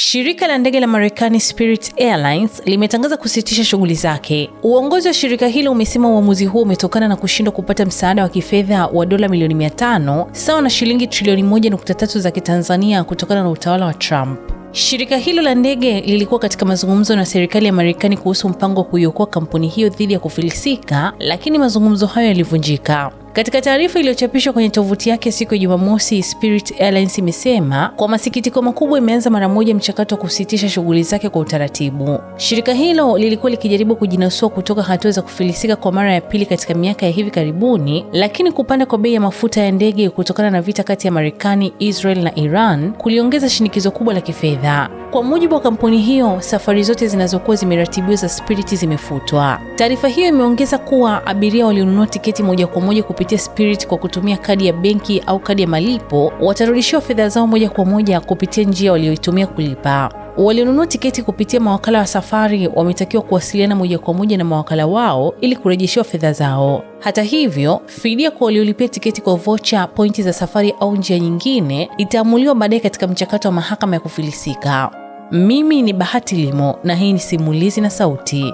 Shirika la ndege la Marekani Spirit Airlines limetangaza kusitisha shughuli zake. Uongozi wa shirika hilo umesema uamuzi huo umetokana na kushindwa kupata msaada wa kifedha wa dola milioni 500 sawa na shilingi trilioni 1.3 za Kitanzania kutokana na utawala wa Trump. Shirika hilo la ndege lilikuwa katika mazungumzo na serikali ya Marekani kuhusu mpango wa kuiokoa kampuni hiyo dhidi ya kufilisika, lakini mazungumzo hayo yalivunjika. Katika taarifa iliyochapishwa kwenye tovuti yake siku ya Jumamosi, Spirit Airlines imesema kwa masikitiko makubwa imeanza mara moja mchakato wa kusitisha shughuli zake kwa utaratibu. Shirika hilo lilikuwa likijaribu kujinasua kutoka hatua za kufilisika kwa mara ya pili katika miaka ya hivi karibuni, lakini kupanda kwa bei ya mafuta ya ndege kutokana na vita kati ya Marekani, Israel na Iran kuliongeza shinikizo kubwa la kifedha. Kwa mujibu wa kampuni hiyo, safari zote zinazokuwa zimeratibiwa za Spirit zimefutwa. Taarifa hiyo imeongeza kuwa abiria walionunua tiketi moja kwa moja kupitia Spirit kwa kutumia kadi ya benki au kadi ya malipo watarudishiwa fedha zao moja kwa moja kupitia njia walioitumia kulipa. Walionunua tiketi kupitia mawakala wa safari wametakiwa kuwasiliana moja kwa moja na mawakala wao ili kurejeshiwa fedha zao. Hata hivyo, fidia kwa waliolipia tiketi kwa voucher, pointi za safari au njia nyingine itaamuliwa baadaye katika mchakato wa mahakama ya kufilisika. Mimi ni Bahati Limo na hii ni Simulizi na Sauti.